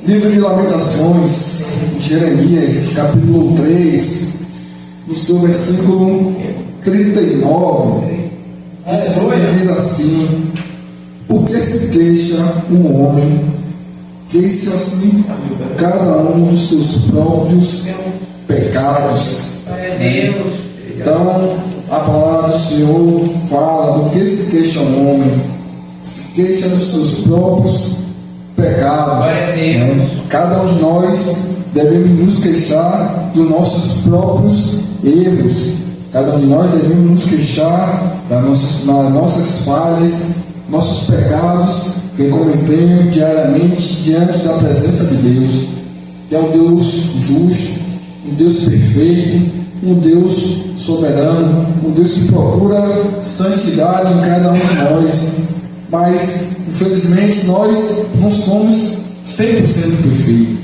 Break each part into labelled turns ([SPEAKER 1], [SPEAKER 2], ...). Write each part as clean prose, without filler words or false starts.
[SPEAKER 1] Livro de Lamentações, Jeremias, capítulo 3, no seu versículo 39, diz assim: por que se queixa o homem? Queixa-se cada um dos seus próprios pecados. Então, a palavra do Senhor fala do que se queixa o homem. Se queixa dos seus próprios pecados. Cada um de nós devemos nos queixar dos nossos próprios erros. Cada um de nós devemos nos queixar das nossas falhas, nossos pecados que cometemos diariamente diante da presença de Deus, que é um Deus justo, um Deus perfeito, um Deus soberano, um Deus que procura santidade em cada um de nós. Mas, infelizmente, nós não somos 100% perfeitos.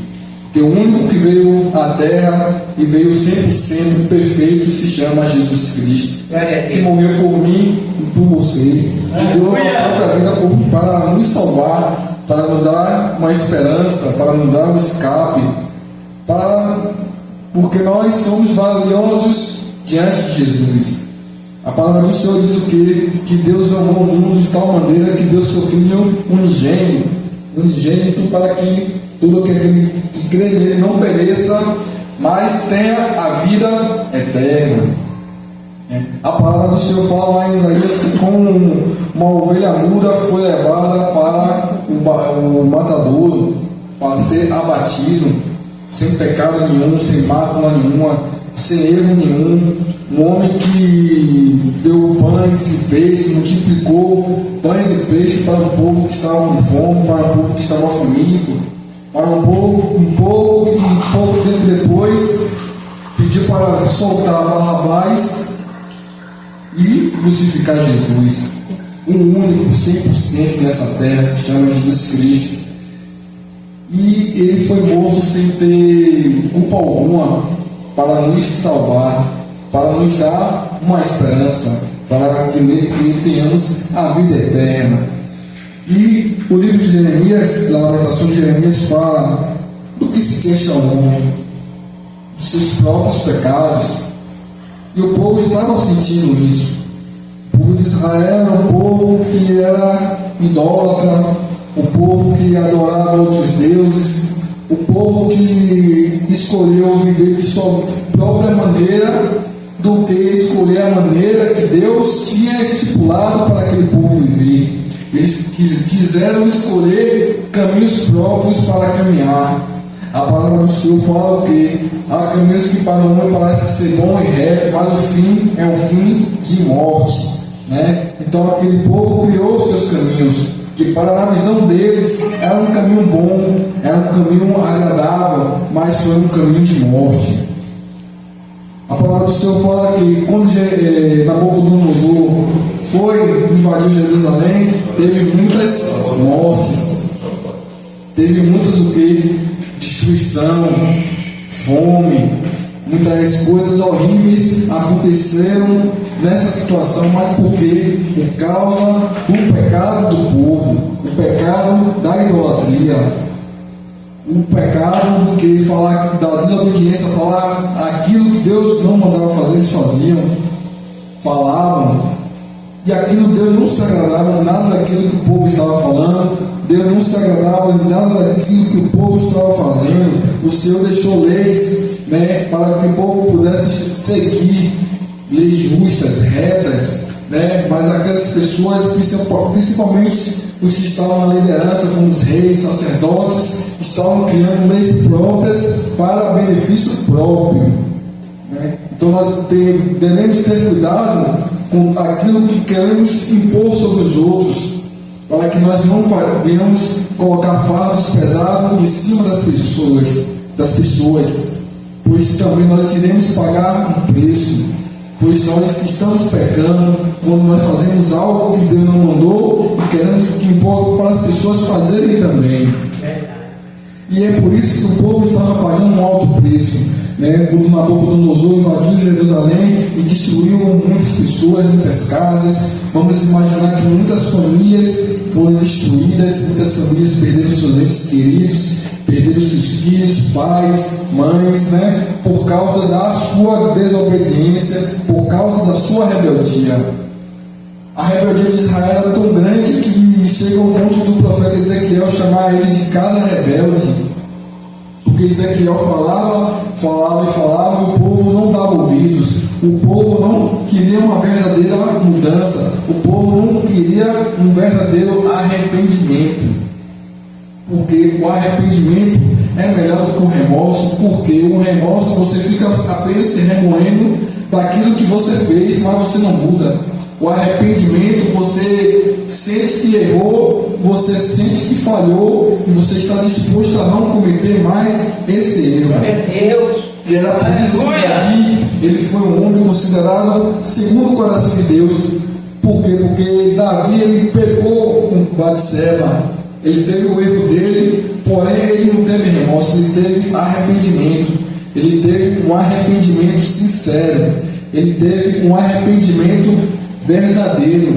[SPEAKER 1] Porque o único que veio à terra e veio 100% perfeito se chama Jesus Cristo, que morreu por mim e por você, que deu a própria vida para nos salvar, para nos dar uma esperança, para nos dar um escape, porque nós somos valiosos diante de Jesus. A palavra do Senhor diz o quê? Que Deus amou o mundo de tal maneira que deu seu Filho unigênito, para que todo aquele que crê nele não pereça, mas tenha a vida eterna. A palavra do Senhor fala lá em Isaías que como uma ovelha muda foi levada para o matadouro, para ser abatido, sem pecado nenhum, sem mácula nenhuma, sem erro nenhum. Um homem que deu pães e peixes, multiplicou pães e peixes para um povo que estava com fome, para um povo que estava faminto, para um povo que pouco tempo depois pediu para soltar Barrabás e crucificar Jesus. Um único, 100% nessa terra, se chama Jesus Cristo. E ele foi morto sem ter culpa alguma, para nos salvar, para nos dar uma esperança, para que nele tenhamos a vida eterna. E o livro de Jeremias, a Lamentação de Jeremias, fala do que se queixa o homem, dos seus próprios pecados. E o povo estava sentindo isso. O povo de Israel era um povo que era idólatra, o povo que adorava outros deuses, o povo que escolheu viver de sua própria maneira, do que escolher a maneira que Deus tinha estipulado para aquele povo viver. Eles quiseram escolher caminhos próprios para caminhar. A palavra do Senhor fala que há caminhos que para o homem parecem ser bom e reto, mas o fim é um fim de morte, Então aquele povo criou seus caminhos, que para a visão deles era um caminho bom, era um caminho agradável, mas foi um caminho de morte. A palavra do Senhor fala que quando Nabucodonosor foi invadir Jerusalém, teve muitas mortes, teve muitas destruição, fome, muitas coisas horríveis aconteceram nessa situação, mas por quê? Por causa do pecado do povo, o pecado da idolatria, o pecado do que falar da desobediência, falar aquilo que Deus não mandava fazer, eles faziam, falavam, e aquilo Deus não se agradava, nada daquilo que o povo estava falando, Deus não se agradava em nada daquilo que o povo estava fazendo. O Senhor deixou leis, para que o povo pudesse seguir leis justas, retas, mas aquelas pessoas, principalmente os que estavam na liderança, como os reis, sacerdotes, estavam criando leis próprias para benefício próprio. Então nós devemos ter cuidado com aquilo que queremos impor sobre os outros, para que nós não venhamos colocar fardos pesados em cima das pessoas, pois também nós iremos pagar um preço, pois nós estamos pecando quando nós fazemos algo que Deus não mandou e queremos impor para as pessoas fazerem também. E é por isso que o povo estava pagando um alto preço, quando Nabucodonosor invadiu Jerusalém e destruiu muitas pessoas, muitas casas. Vamos imaginar que muitas famílias foram destruídas, muitas famílias perderam seus entes queridos, perderam seus filhos, pais, mães, né? Por causa da sua desobediência, por causa da sua rebeldia. A rebeldia de Israel era tão grande que chega ao ponto do profeta Ezequiel chamar ele de casa rebelde. Porque Ezequiel falava e o povo não dava ouvidos. O povo não queria uma verdadeira mudança. O povo não queria um verdadeiro arrependimento. Porque o arrependimento é melhor do que o remorso. Porque o remorso você fica apenas se remoendo daquilo que você fez, mas você não muda. O arrependimento, você sente que errou, você sente que falhou e você está disposto a não cometer mais esse erro. E era por isso que Davi, ele foi um homem considerado segundo o coração de Deus. Por quê? Porque Davi, ele pecou com Batseba. Ele teve o erro dele, porém ele não teve remorso, ele teve arrependimento. Ele teve um arrependimento sincero. Ele teve um arrependimento verdadeiro.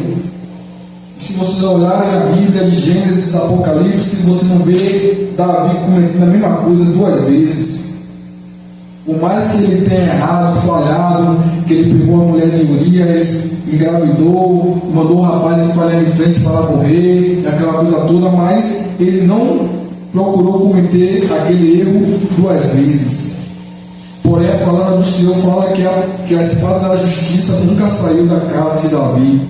[SPEAKER 1] Se vocês olharem a Bíblia de Gênesis, Apocalipse, você não vê Davi cometendo a mesma coisa duas vezes. Por mais que ele tenha errado, falhado, que ele pegou a mulher de Urias, engravidou, mandou o rapaz ir para ali em frente para morrer, aquela coisa toda, mas ele não procurou cometer aquele erro duas vezes. Porém, a palavra do Senhor fala que a espada da justiça nunca saiu da casa de Davi.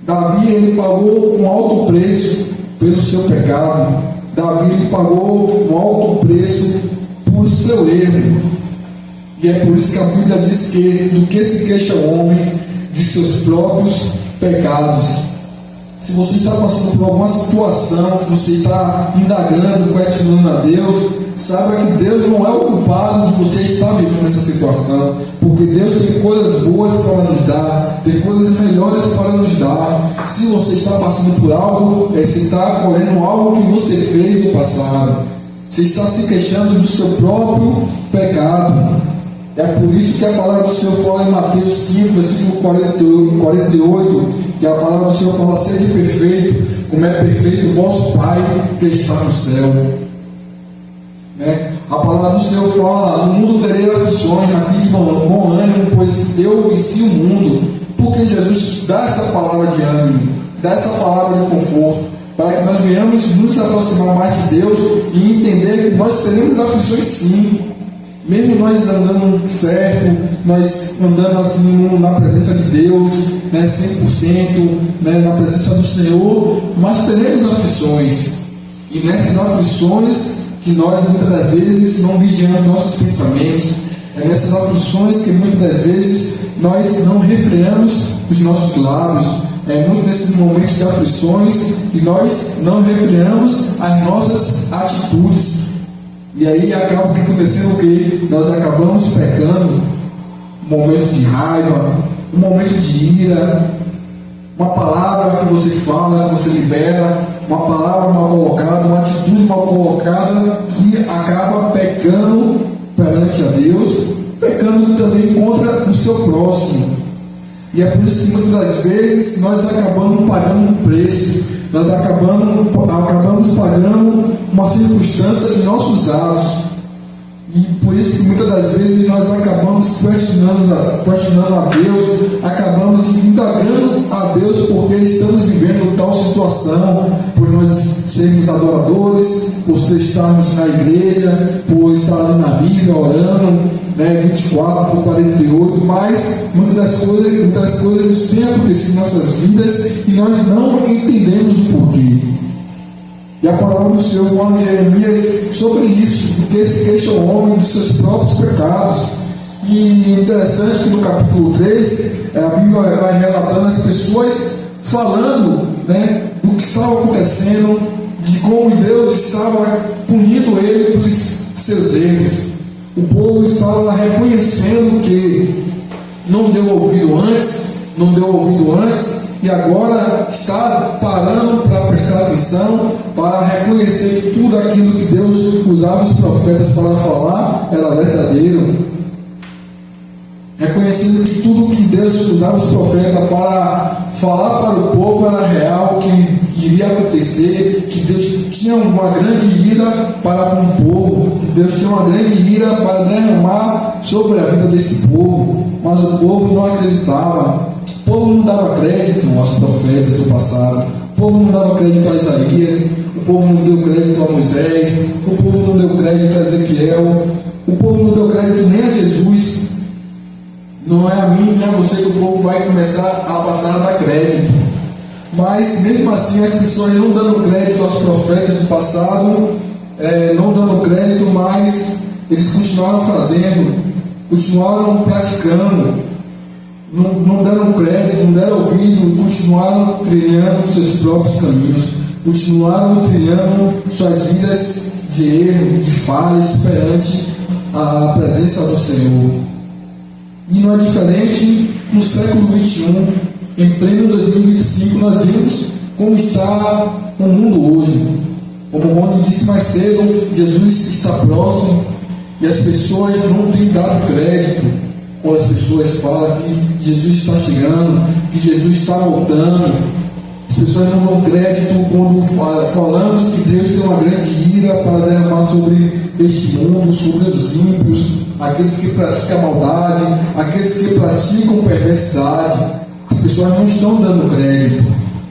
[SPEAKER 1] Davi, ele pagou um alto preço pelo seu pecado. Davi, ele pagou um alto preço por seu erro. E é por isso que a Bíblia diz que do que se queixa o homem de seus próprios pecados. Se você está passando por alguma situação, que você está indagando, questionando a Deus, saiba que Deus não é o culpado de você estar vivendo essa situação, porque Deus tem coisas boas para nos dar, tem coisas melhores para nos dar. Se você está passando por algo, você está colhendo algo que você fez no passado. Você está se queixando do seu próprio pecado. É por isso que a palavra do Senhor fala em Mateus 5, versículo 48, que a palavra do Senhor fala: sede perfeito, como é perfeito o vosso Pai que está no céu. Né? A palavra do Senhor fala: no mundo tereis aflições, mas de bom ânimo, pois eu venci o mundo. Porque Jesus dá essa palavra de ânimo, dá essa palavra de conforto, para que nós venhamos nos aproximar mais de Deus e entender que nós teremos aflições sim. Mesmo nós andando certo, nós andando assim na presença de Deus, né, 100%, né, na presença do Senhor, mas teremos aflições. E nessas aflições que nós muitas das vezes não vigiamos nossos pensamentos, é nessas aflições que muitas das vezes nós não refreamos os nossos lábios, é muito nesses momentos de aflições que nós não refreamos as nossas atitudes. E aí acaba acontecendo o que? Nós acabamos pecando. Um momento de raiva, um momento de ira, uma palavra que você fala, que você libera, uma palavra mal colocada, uma atitude mal colocada, que acaba pecando perante a Deus, pecando também contra o seu próximo. E é por isso que muitas das vezes nós acabamos pagando um preço. Nós acabamos pagando uma circunstância em nossos atos. E por isso que muitas das vezes nós acabamos questionando a Deus, acabamos indagando a Deus porque estamos vivendo tal situação, por nós sermos adoradores, por estarmos na igreja, por estar ali na Bíblia orando, né, 24 por 48, mas muitas coisas têm acontecido em nossas vidas e nós não entendemos o porquê. E a palavra do Senhor fala em Jeremias sobre isso, porque se queixa o homem dos seus próprios pecados. E interessante que no capítulo 3, a Bíblia vai relatando as pessoas falando, né, do que estava acontecendo, de como Deus estava punindo ele pelos seus erros. O povo estava reconhecendo que não deu ouvido antes, e agora está parando para prestar atenção, para reconhecer que tudo aquilo que Deus usava os profetas para falar era verdadeiro. Reconhecendo que tudo que Deus usava os profetas para falar para o povo era real, que iria acontecer, que Deus tinha tinha uma grande ira para com o povo, que Deus tinha uma grande ira para derramar sobre a vida desse povo, mas o povo não acreditava. O povo não dava crédito aos profetas do passado, o povo não dava crédito a Isaías, o povo não deu crédito a Moisés, o povo não deu crédito a Ezequiel, o povo não deu crédito nem a Jesus. Não é a mim nem a você que o povo vai começar a passar a dar crédito. Mas mesmo assim, as pessoas não dando crédito aos profetas do passado, não dando crédito, mas eles continuaram fazendo, continuaram praticando, não deram crédito, não deram ouvido, continuaram trilhando seus próprios caminhos, continuaram trilhando suas vidas de erro, de falhas perante a presença do Senhor. E não é diferente no século XXI, em pleno 2025, nós vimos como está o mundo hoje. Como o Rony disse mais cedo, Jesus está próximo e as pessoas não têm dado crédito quando as pessoas falam que Jesus está chegando, que Jesus está voltando. As pessoas não dão crédito quando falamos que Deus tem uma grande ira para derramar sobre este mundo, sobre os ímpios, aqueles que praticam maldade, aqueles que praticam perversidade. As pessoas não estão dando crédito,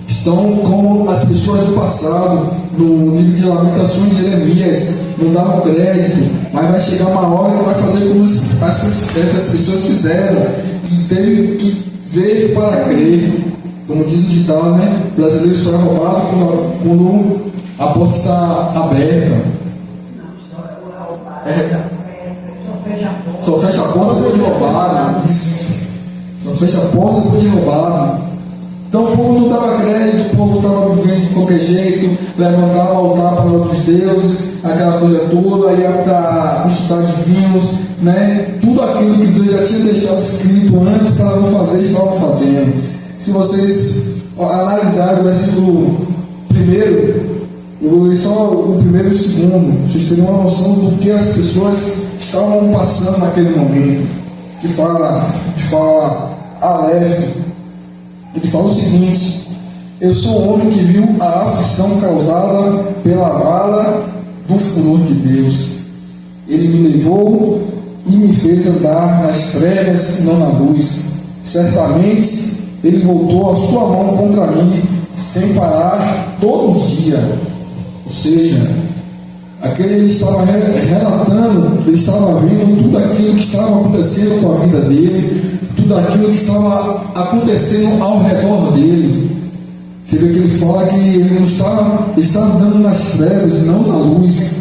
[SPEAKER 1] estão como as pessoas do passado, no livro de Lamentações de Jeremias, não davam crédito, mas vai chegar uma hora que vai fazer como essas pessoas fizeram, que teve que ver para crer. Como diz o ditado, né? O brasileiro só é roubado quando a porta está aberta. Só fecha a porta depois de roubado. Isso. Só fecha a porta depois de roubado. Então o povo não dava crédito, o povo estava vivendo de qualquer jeito, levantava altar para outros deuses, aquela coisa toda, ia para consultar divinos, né? Tudo aquilo que Deus já tinha deixado escrito antes para não fazer, estavam fazendo. Se vocês analisarem o versículo 1, eu vou ler só o 1 e o 2, vocês terem uma noção do que as pessoas estavam passando naquele momento. Que fala Aleph, ele fala o seguinte: eu sou o homem que viu a aflição causada pela vara do furor de Deus. Ele me levou e me fez andar nas trevas e não na luz. Certamente ele voltou a sua mão contra mim sem parar todo dia. Ou seja, ele estava relatando, ele estava vendo tudo aquilo que estava acontecendo com a vida dele, tudo aquilo que estava acontecendo ao redor dele. Você vê que ele fala que ele não está andando nas trevas e não na luz,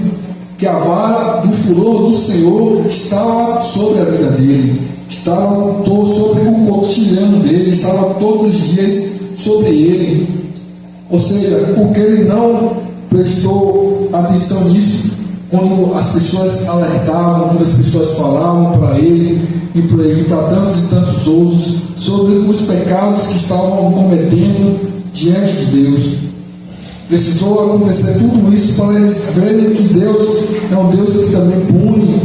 [SPEAKER 1] que a vara do furor do Senhor estava sobre a vida dele, estava sobre o cotidiano dele, estava todos os dias sobre ele. Ou seja, porque ele não prestou atenção nisso quando as pessoas alertavam, quando as pessoas falavam para ele e para tantos e tantos outros sobre os pecados que estavam cometendo diante de Deus. Precisou acontecer tudo isso para eles verem que Deus é um Deus que também pune,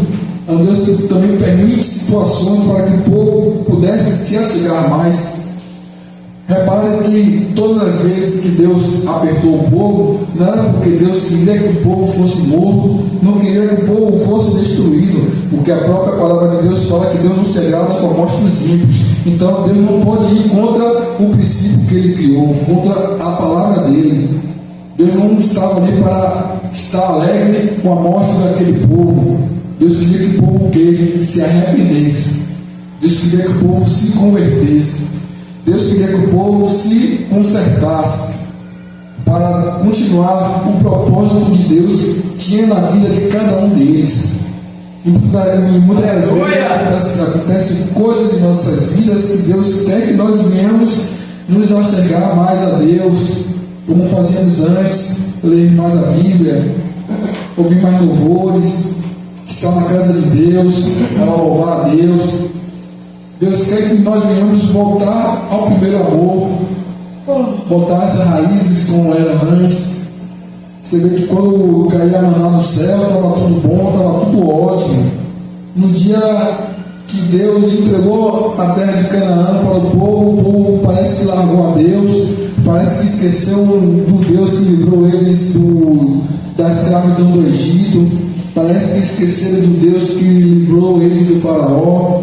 [SPEAKER 1] é um Deus que também permite situações para que o povo pudesse se achegar mais. Reparem que todas as vezes que Deus apertou o povo, não era porque Deus queria que o povo fosse morto, não queria que o povo fosse destruído, porque a própria palavra de Deus fala que Deus não se agrada com a morte dos ímpios. Então Deus não pode ir contra o princípio que Ele criou, contra a palavra dele. Deus não estava ali para estar alegre com a morte daquele povo. Deus queria que o povo se arrependesse. Deus queria que o povo se convertesse. Deus queria que o povo se consertasse para continuar o propósito que Deus tinha na vida de cada um deles. E muitas vezes acontecem coisas em nossas vidas que Deus quer que nós venhamos nos achegar mais a Deus, como fazíamos antes, ler mais a Bíblia, ouvir mais louvores, estar na casa de Deus, para louvar a Deus. Deus quer que nós venhamos voltar ao primeiro amor, botar as raízes como era antes. Você vê que quando caía a maná do céu, estava tudo bom, estava tudo ótimo. No dia que Deus entregou a terra de Canaã para o povo parece que largou a Deus, parece que esqueceu do Deus que livrou eles da escravidão do Egito, parece que esqueceram do Deus que livrou eles do faraó,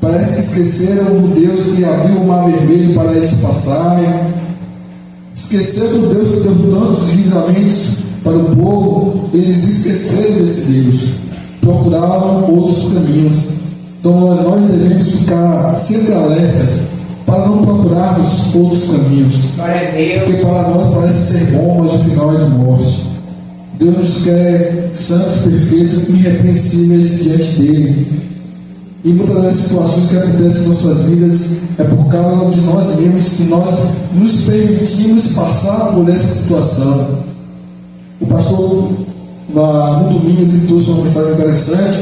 [SPEAKER 1] parece que esqueceram do Deus que abriu o mar vermelho para eles passarem, esqueceram do Deus que deu tantos livramentos para o povo. Eles esqueceram desse Deus, procuraram outros caminhos. Então nós devemos ficar sempre alertas para não procurarmos outros caminhos, porque para nós parece ser bom, mas o final é de morte. Deus nos quer santos, perfeitos, irrepreensíveis diante dele. E muitas das situações que acontecem em nossas vidas é por causa de nós mesmos, que nós nos permitimos passar por essa situação. O pastor, no domingo, ele trouxe uma mensagem interessante,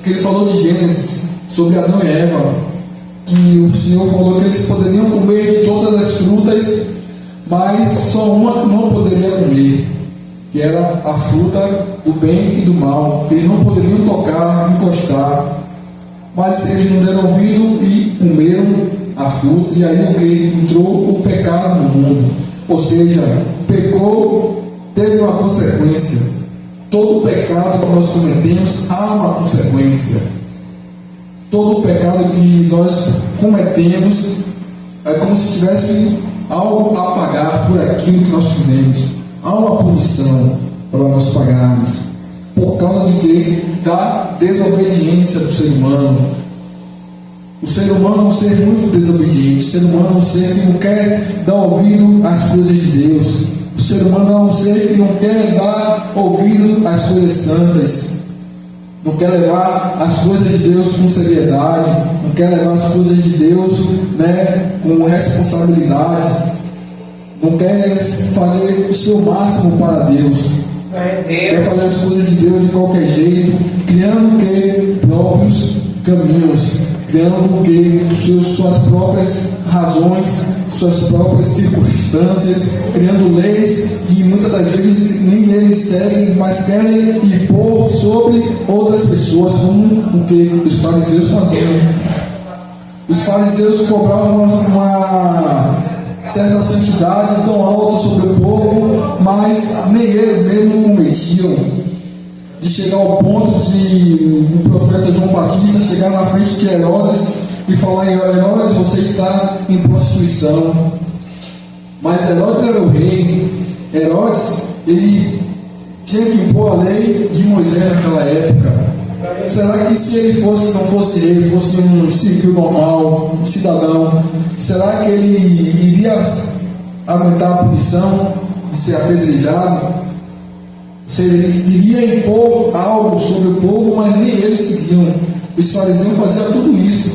[SPEAKER 1] que ele falou de Gênesis, sobre Adão e Eva, que o Senhor falou que eles poderiam comer de todas as frutas, mas só uma não poderia comer, que era a fruta do bem e do mal, que eles não poderiam tocar, encostar. Mas eles não deram ouvido e comeram a fruta, e aí o que? Entrou o pecado no mundo. Ou seja, pecou, teve uma consequência. Todo pecado que nós cometemos há uma consequência. Todo pecado que nós cometemos é como se tivesse algo a pagar por aquilo que nós fizemos. Há uma punição para nós pagarmos. Por causa de quê? Da desobediência do ser humano. O ser humano é um ser muito desobediente. O ser humano é um ser que não quer dar ouvido às coisas de Deus. O ser humano é um ser que não quer dar ouvido às coisas santas. Não quer levar as coisas de Deus com seriedade. Não quer levar as coisas de Deus, com responsabilidade. Não quer fazer o seu máximo para Deus. Quer fazer as coisas de Deus de qualquer jeito, criando próprios caminhos, criando suas próprias razões, suas próprias circunstâncias, criando leis que muitas das vezes nem eles seguem, mas querem impor sobre outras pessoas, como o que os fariseus faziam. Os fariseus cobravam uma certa santidade tão alta sobre o povo, mas nem eles mesmos cometiam. De chegar ao ponto de o profeta João Batista chegar na frente de Herodes e falar: Herodes, você está em prostituição. Mas Herodes era o rei. Herodes, ele tinha que impor a lei de Moisés naquela época. Será que se ele não fosse rei, fosse um civil normal, um cidadão, será que ele iria aguentar a punição de ser apedrejado? Ou seja, ele iria impor algo sobre o povo, mas nem eles seguiam. Os fariseus faziam tudo isso.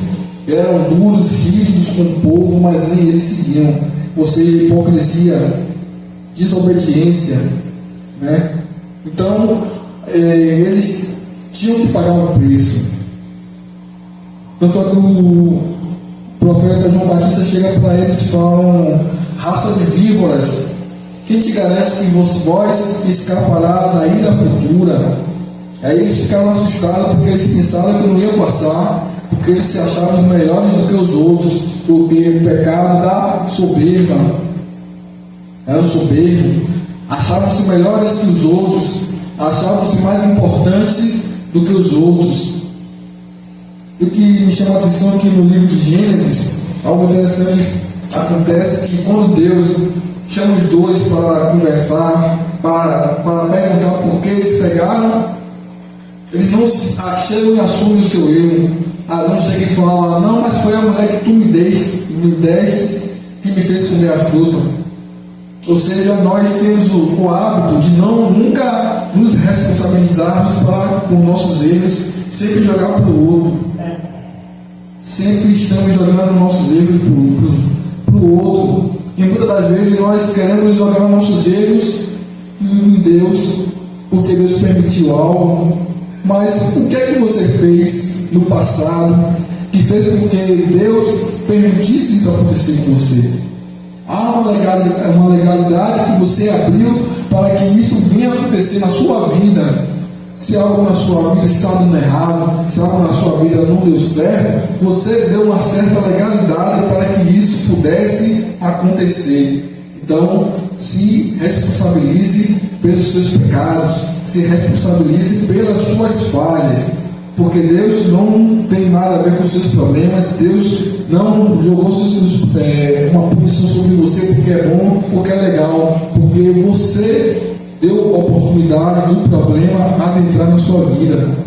[SPEAKER 1] Eram duros, rígidos com o povo, mas nem eles seguiam. Ou seja, hipocrisia, desobediência. Então, eles tinham que pagar um preço. Tanto é que o profeta João Batista chega para eles e fala: raça de víboras, quem te garante que vós escapará da ira futura? Aí eles ficaram assustados, porque eles pensaram que não iam passar, porque eles se achavam melhores do que os outros, porque o pecado da soberba, eram soberbos, achavam-se melhores que os outros, achavam-se mais importantes do que os outros. E o que me chama a atenção aqui no livro de Gênesis, algo interessante acontece, que quando Deus chama os dois para conversar, para perguntar por que eles pegaram, eles não chegam e assumem o seu erro. Adão chega e fala: não, mas foi a mulher que tu me deste que me fez comer a fruta. Ou seja, nós temos o hábito de nunca nos responsabilizarmos com nossos erros, sempre jogar para o outro. Sempre estamos jogando nossos erros para o outro. E muitas das vezes nós queremos jogar nossos erros em Deus, porque Deus permitiu algo. Mas o que é que você fez no passado que fez com que Deus permitisse isso acontecer com você? Há uma legalidade que você abriu para que isso venha acontecer na sua vida. Se algo na sua vida está dando errado, se algo na sua vida não deu certo, você deu uma certa legalidade para que isso pudesse acontecer. Então, se responsabilize pelos seus pecados, se responsabilize pelas suas falhas, porque Deus não tem nada a ver com os seus problemas. Deus não jogou uma punição sobre você porque é bom, porque é legal, porque você deu oportunidade do problema adentrar na sua vida.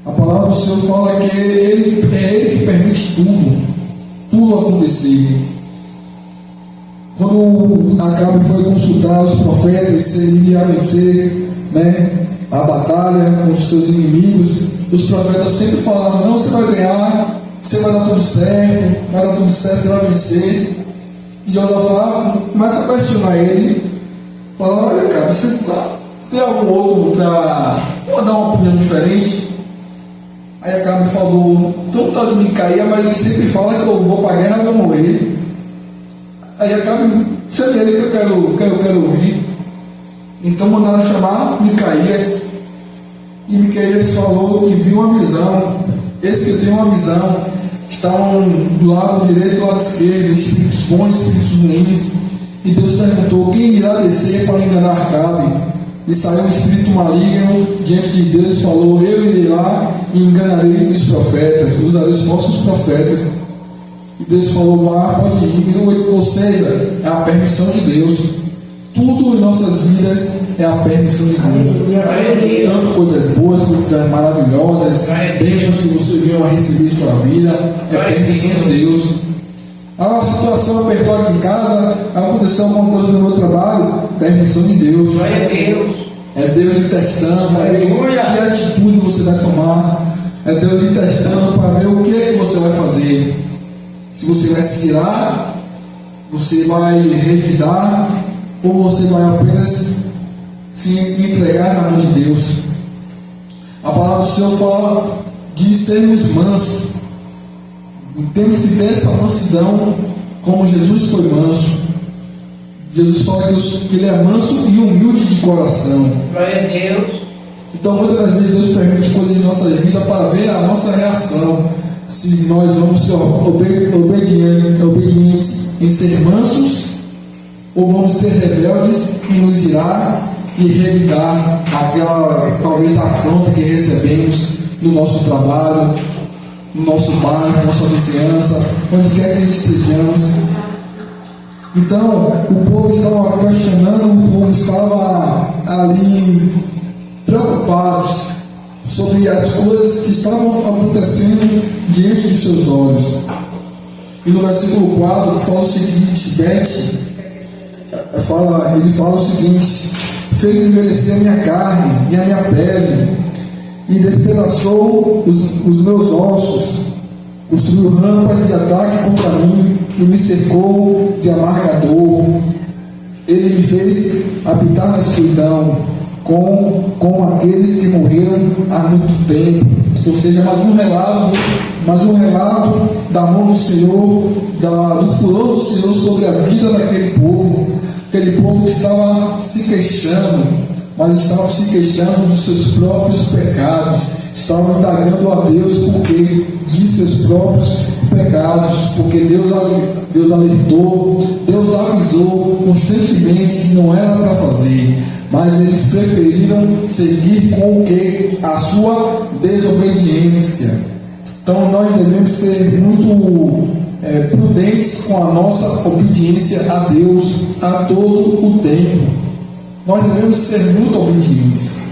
[SPEAKER 1] A palavra do Senhor fala que é Ele que permite tudo acontecer. Quando Acabe foi consultar os profetas se ele iria vencer, a batalha com os seus inimigos, os profetas sempre falavam: não, você vai ganhar, você vai dar tudo certo, você vai vencer. E Josafá começa a questionar ele, fala: olha, cara, você tem algum outro para dar uma opinião diferente? Aí Acabe falou: então tá de Micaías, mas ele sempre fala que eu vou para a guerra e vou morrer. Aí Acabe: chame ele que eu quero ouvir. Então mandaram chamar Micaías, e Micaías falou que viu uma visão. Esse que tem uma visão, estavam do lado direito e do lado esquerdo, espíritos bons, espíritos ruins. E Deus perguntou: quem irá descer para enganar Acabe? E saiu um espírito maligno diante de Deus e falou: eu irei lá e enganarei os profetas, usarei os falsos profetas. E Deus falou: vá, pode ir. Ou seja, é a permissão de Deus. Tudo em nossas vidas é a permissão de Deus. Tanto coisas boas, coisas maravilhosas, bênçãos que você veio a receber em sua vida, é a permissão de Deus. A situação apertou aqui em casa, aconteceu alguma coisa no meu trabalho, permissão de Deus. É Deus lhe testando para ver que atitude você vai tomar. É Deus lhe testando para ver o que é que você vai fazer. Se você vai se tirar, você vai revidar, ou você vai apenas se entregar na mão de Deus. A palavra do Senhor fala de sermos mansos. Temos que ter essa mansidão, como Jesus foi manso. Jesus fala que ele é manso e humilde de coração.
[SPEAKER 2] Glória a Deus.
[SPEAKER 1] Então muitas das vezes Deus permite coisas em nossa vida para ver a nossa reação, se nós vamos ser obedientes em ser mansos, ou vamos ser rebeldes e nos irar e revidar aquela talvez afronta que recebemos no nosso trabalho, no nosso bairro, na nossa vizinhança, onde quer que estejamos. Então o povo estava questionando, o povo estava ali preocupados sobre as coisas que estavam acontecendo diante dos seus olhos. E no versículo 4 fala o seguinte: ele fala o seguinte: fez envelhecer a minha carne e a minha pele, e despedaçou os meus ossos, construiu rampas de ataque contra mim e me cercou de amarga dor. Ele me fez habitar na escuridão com aqueles que morreram há muito tempo. Ou seja, mais um relato da mão do Senhor, do furor do Senhor sobre a vida daquele povo. Aquele povo que estava se queixando, mas estava se queixando dos seus próprios pecados, estava indagando a Deus porque de seus próprios pecados, porque Deus alertou, Deus avisou constantemente que não era para fazer, mas eles preferiram seguir com o que? A sua desobediência. Então nós devemos ser muito prudentes com a nossa obediência a Deus a todo o tempo. Nós devemos ser muito obedientes.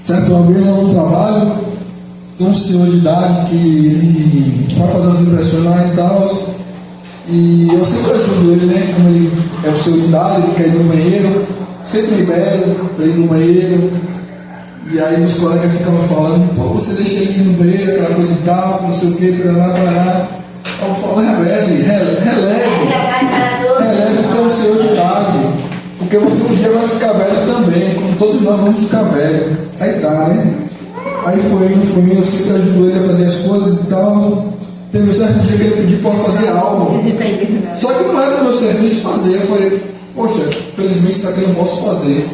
[SPEAKER 1] Certo? Uma vez no trabalho, tem um senhor de idade que vai fazer umas impressões lá e tal, e eu sempre ajudo ele, né? Como ele é o senhor de idade, ele quer ir no banheiro, sempre libero para ir no banheiro. E aí meus colegas ficavam falando: pô, você deixa ele ir no banheiro, aquela coisa e tal, não sei o que, para lá. Eu falo: releve, porque é o senhor de idade, porque você um dia vai ficar velho também, como todos nós vamos ficar velho. Aí tá, né? Aí foi, eu sempre ajudo ele a fazer as coisas e tal. Teve um certo dia que ele pediu para fazer algo, só que não era do meu serviço fazer. Eu falei: poxa, felizmente isso aqui eu não posso fazer.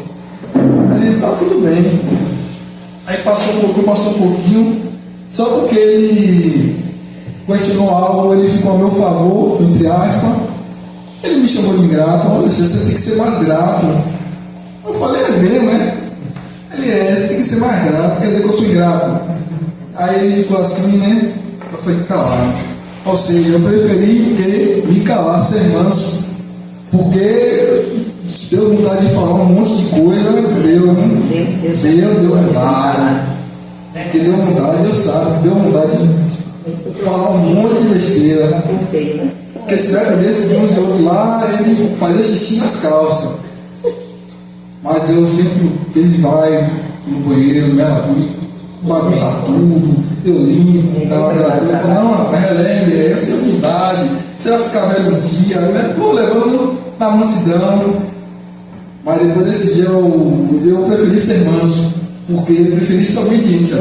[SPEAKER 1] Ele: tá tudo bem. Aí passou um pouquinho, só porque ele questionou algo, ele ficou a meu favor, entre aspas. Ele me chamou de ingrato. Olha, você tem que ser mais grato. Eu falei, é mesmo, né? Ele você tem que ser mais grato, quer dizer que eu sou ingrato. Aí ele ficou assim, né? Eu falei, calado. Ou seja, eu preferi que me calar, ser manso, porque deu vontade de falar um monte de coisa, deu vontade. Porque deu vontade, Deus sabe, deu vontade de falar um monte de besteira. Porque se der desse de uns e outros lá, ele fazia xixi nas calças. Mas eu sempre, ele vai no banheiro, me bagunçar tudo, eu limpo, dá aquela coisa. Não, rapaz, releve, essa é a humildade. Você vai ficar velho um dia, né? Vou levando na mansidão. Mas depois desse dia eu preferi ser manso, porque eu preferi ser obediente.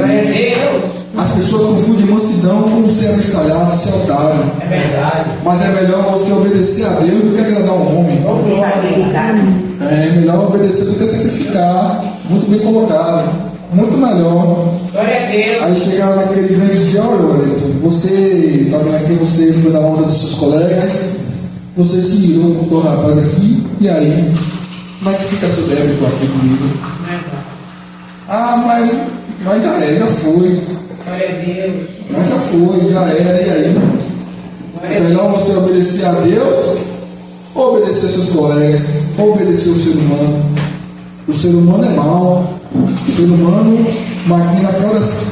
[SPEAKER 1] As pessoas confundem mansidão com ser abestalhado, ser otário.
[SPEAKER 2] É verdade.
[SPEAKER 1] Mas é melhor você obedecer a Deus do que agradar um homem. É melhor obedecer do que sacrificar. Muito bem colocado. Muito melhor.
[SPEAKER 2] Glória a Deus.
[SPEAKER 1] Aí chegaram naquele grande dia, olha, você está vendo aqui, você foi na onda dos seus colegas, você se virou com o rapaz aqui, e aí? Como é que fica seu débito aqui comigo? Ah, mas já foi.
[SPEAKER 2] Glória a Deus.
[SPEAKER 1] Mas já foi, já era, e aí? É melhor você obedecer a Deus, ou obedecer aos seus colegas, ou obedecer ao ser humano. O ser humano é mau. O ser humano maquina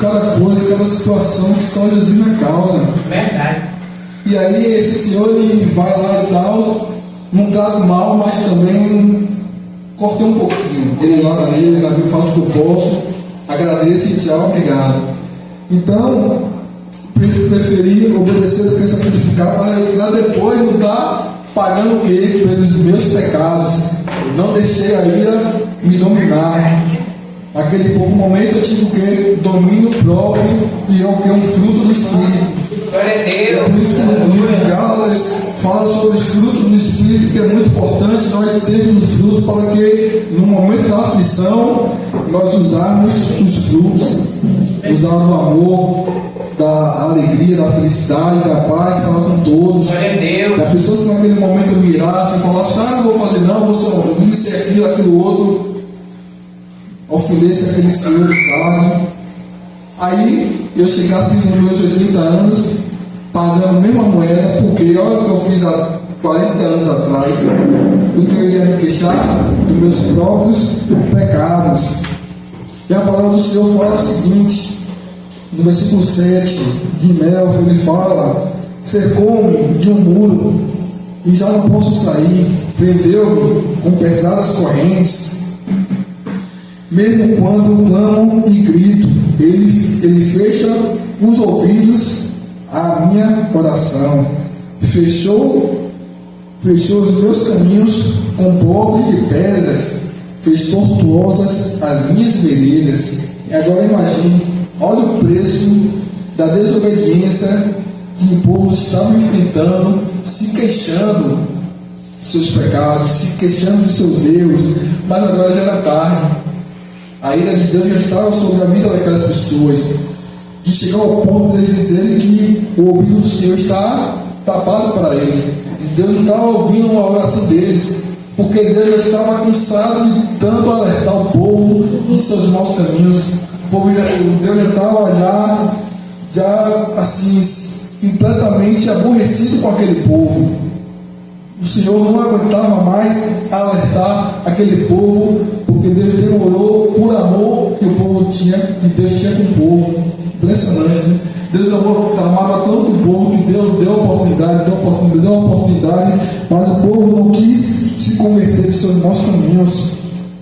[SPEAKER 1] cada coisa, cada situação que só Jesus na causa.
[SPEAKER 2] Verdade.
[SPEAKER 1] E aí esse senhor ele vai lá e tal, não trato mal, mas também cortei um pouquinho. Ele lá na ele, eu faço o que eu posso, agradeço e tchau, obrigado. Então, preferi obedecer do que sacrificar, para depois não estar pagando o quê? Pelos meus pecados. Não deixei a ira me dominar. Naquele pouco momento eu tive o quê? Domínio próprio e é o que? Um fruto do Espírito.
[SPEAKER 2] Glória a Deus.
[SPEAKER 1] É por isso que o livro de Gálatas fala sobre os frutos do Espírito, que é muito importante nós termos os frutos para que no momento da aflição nós usarmos os frutos, usar o amor, da alegria, da felicidade, da paz, falar com todos.
[SPEAKER 2] Glória a Deus.
[SPEAKER 1] Da pessoa que naquele momento mirasse e falasse, não vou fazer não, vou só isso, aquilo, aquilo outro, ofendesse aquele senhor de casa. Aí eu chegasse nos meus 80 anos, pagando a mesma moeda, porque olha o que eu fiz há 40 anos atrás, do que eu iria me queixar dos meus próprios pecados. E a palavra do Senhor fala o seguinte, no versículo 7 de Melf, ele fala, cercou-me de um muro, e já não posso sair, prendeu-me com pesadas correntes. Mesmo quando clamo e grito, ele fecha os ouvidos à minha oração. Fechou os meus caminhos com blocos de pedras, fez tortuosas as minhas veredas. E agora imagine, olha o preço da desobediência que o povo estava enfrentando, se queixando de seus pecados, se queixando de seus erros, mas agora já era tarde. A ira de Deus já estava sobre a vida daquelas pessoas. E chegou ao ponto de eles dizerem que o ouvido do Senhor está tapado para eles. E Deus não estava ouvindo a oração deles, porque Deus já estava cansado de tanto alertar o povo de seus maus caminhos. Deus já estava já assim, completamente aborrecido com aquele povo. O Senhor não aguentava mais alertar aquele povo, porque Deus demorou por amor que o povo tinha, que Deus tinha com o povo. Impressionante, né? Deus amava tanto o povo que Deus deu oportunidade, mas o povo não quis se converter dos seus maus caminhos.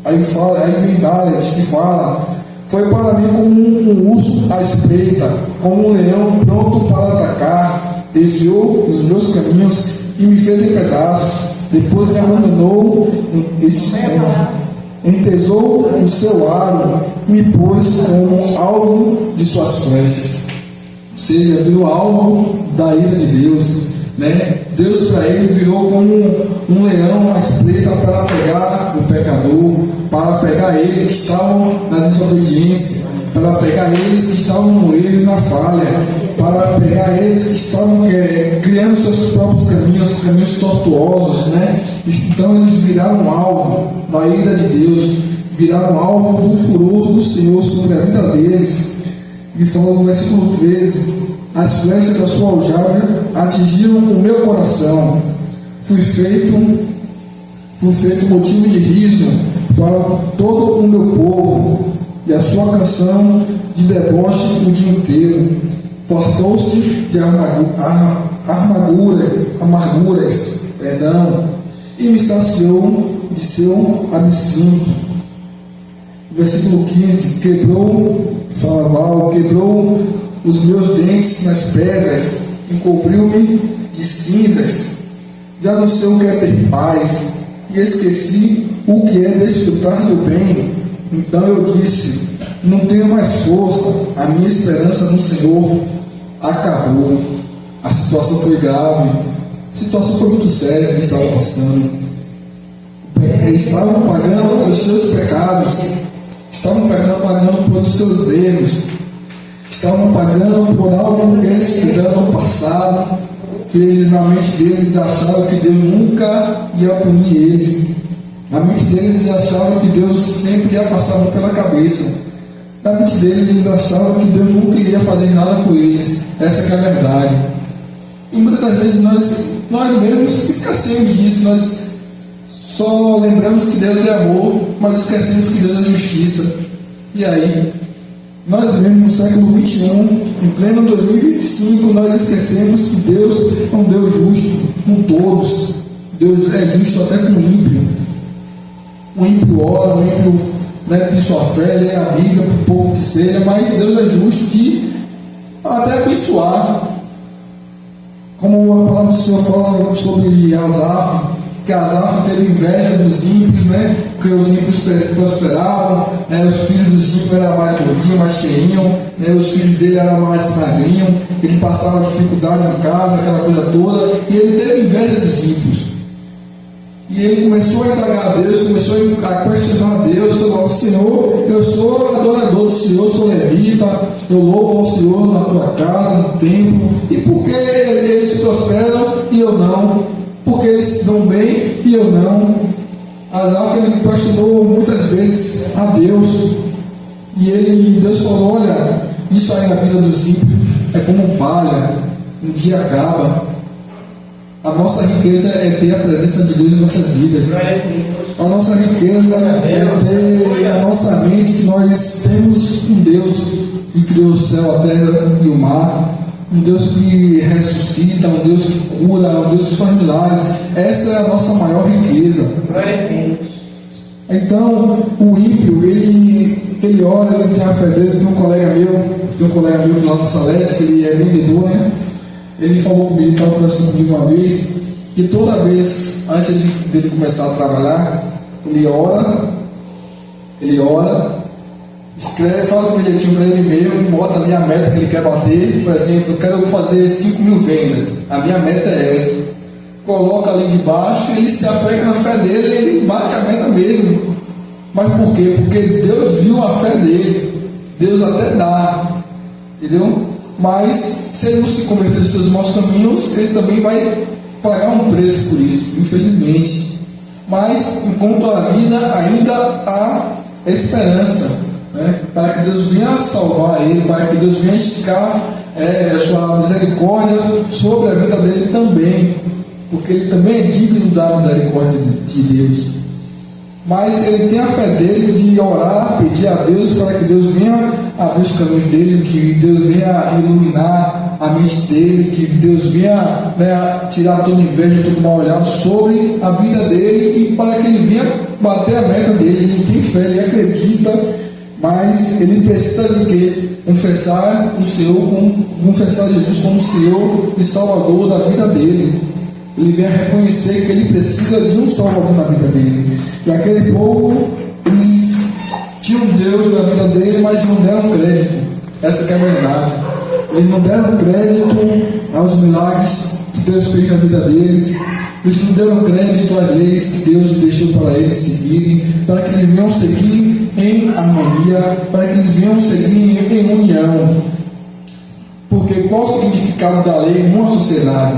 [SPEAKER 1] Aí vem Dálias que fala, foi para mim como um urso à espreita, como um leão pronto para atacar, desviou os meus caminhos e me fez em pedaços, depois me abandonou, entesou o seu aro, me pôs como alvo de suas flechas. Ou seja, virou alvo da ira de Deus, né? Deus para ele virou como um leão à espreita para pegar o pecador, para pegar ele que estava na desobediência, para pegar eles que estavam no erro e na falha, para pegar eles que estavam criando seus próprios caminhos tortuosos, né? Então eles viraram alvo da ira de Deus, viraram alvo do furor do Senhor sobre a vida deles. E fala no versículo 13: as flechas da sua aljava atingiram o meu coração, fui feito motivo de riso para todo o meu povo, e a sua canção de deboche o dia inteiro. Fartou-se de amarguras, e me saciou de seu absinto. Versículo 15: quebrou os meus dentes nas pedras, encobriu-me de cinzas. Já não sei o que é ter paz, e esqueci o que é desfrutar do bem. Então eu disse: não tenho mais força, a minha esperança no Senhor acabou. A situação foi grave, a situação foi muito séria que eles estavam passando. Eles estavam pagando pelos seus pecados, estavam pagando pelos seus erros, estavam pagando por algo que eles fizeram no passado, que eles, na mente deles, achavam que Deus nunca ia punir eles. Na mente deles, eles achavam que Deus sempre ia passar pela cabeça. Na mente deles, eles achavam que Deus nunca iria fazer nada com eles. Essa que é a verdade. E muitas das vezes nós mesmos esquecemos disso. Nós só lembramos que Deus é amor, mas esquecemos que Deus é justiça. E aí, nós mesmos no século XXI, em pleno 2025, nós esquecemos que Deus é um Deus justo com todos. Deus é justo até com o ímpio. O ímpio ora, o ímpio tem sua fé, lê a Bíblia, por pouco que seja, mas Deus é justo de até abençoar. Como a palavra do Senhor fala sobre Asaf, que Asaf teve inveja dos ímpios, porque os ímpios prosperavam, os filhos dos ímpios eram mais gordinhos, mais cheinhos, os filhos dele eram mais magrinhos, ele passava dificuldade em casa, aquela coisa toda, e ele teve inveja dos ímpios. E ele começou a indagar a Deus, começou a questionar a Deus, falou: Senhor, eu sou adorador do Senhor, sou levita, eu louvo ao Senhor na tua casa, no templo, e por que eles prosperam e eu não? Por que eles se dão bem e eu não? Asaf, ele questionou muitas vezes a Deus, e Deus falou: olha, isso aí na vida dos ímpios é como palha, um dia acaba. A nossa riqueza é ter a presença de Deus em nossas vidas. A nossa riqueza é ter a nossa mente que nós temos um Deus que criou o céu, a terra e o mar, um Deus que ressuscita, um Deus que cura, um Deus que faz milagres. Essa é a nossa maior riqueza. Então, o ímpio, ele ora, ele tem a fé dele. Tem um colega meu lá no Salete, que ele é vendedor, Ele falou comigo, ele estava conversando comigo uma vez, que toda vez, antes dele começar a trabalhar, ele ora, escreve, fala um bilhetinho para ele mesmo, bota ali a meta que ele quer bater. Por exemplo, eu quero fazer 5.000 vendas, a minha meta é essa. Coloca ali debaixo, ele se apega na fé dele e ele bate a meta mesmo. Mas por quê? Porque Deus viu a fé dele, Deus até dá, entendeu? Mas se ele não se converter nos seus maus caminhos, ele também vai pagar um preço por isso, infelizmente. Mas enquanto a vida, ainda há esperança, para que Deus venha salvar ele, para que Deus venha esticar a sua misericórdia sobre a vida dele também, porque ele também é digno da misericórdia de Deus. Mas ele tem a fé dele de orar, pedir a Deus para que Deus venha abrir os caminhos dele, que Deus venha iluminar a mente dele, que Deus venha tirar toda inveja, todo mal olhado sobre a vida dele, e para que ele venha bater a meta dele. Ele tem fé, ele acredita, mas ele precisa de quê? Confessar o Senhor, confessar Jesus como Senhor e Salvador da vida dele. Ele vem a reconhecer que ele precisa de um Salvador na vida dele. E aquele povo, eles tinham Deus na vida dele, mas não deram crédito. Essa que é a verdade. Eles não deram crédito aos milagres que Deus fez na vida deles. Eles não deram crédito às leis que Deus deixou para eles seguirem, para que eles venham seguir em harmonia, para que eles venham seguir em união. Porque qual o significado da lei numa sociedade?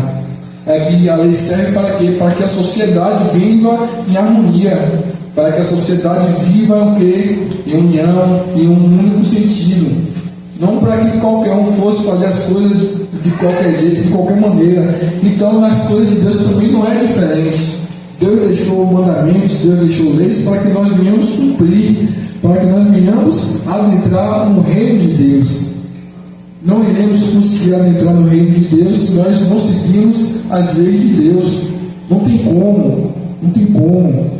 [SPEAKER 1] É que a lei serve para quê? Para que a sociedade viva em harmonia, para que a sociedade viva o quê? Em união, em um único sentido. Não para que qualquer um fosse fazer as coisas de qualquer jeito, de qualquer maneira. Então, nas coisas de Deus também não é diferente. Deus deixou mandamentos, Deus deixou leis para que nós venhamos cumprir, para que nós venhamos adentrar no reino de Deus. Não iremos conseguir adentrar no reino de Deus se nós não seguirmos as leis de Deus. Não tem como. Não tem como.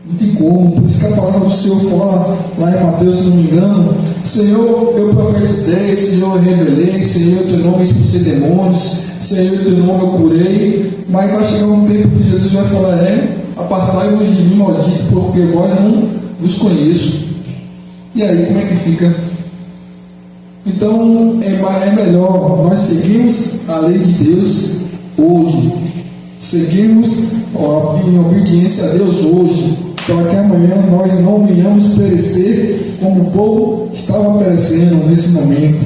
[SPEAKER 1] Não tem como. Por isso que a palavra do Senhor fala lá em Mateus, se não me engano: Senhor, eu profetizei, Senhor, eu revelei, Senhor, teu nome expulsei demônios, Senhor, teu nome eu curei. Mas vai chegar um tempo que Jesus vai falar: apartai-vos de mim, maldito, porque vós não vos conheço. E aí, como é que fica? Então, é melhor nós seguirmos a lei de Deus hoje, seguirmos em obediência a Deus hoje, para que amanhã nós não venhamos perecer como o povo estava perecendo nesse momento.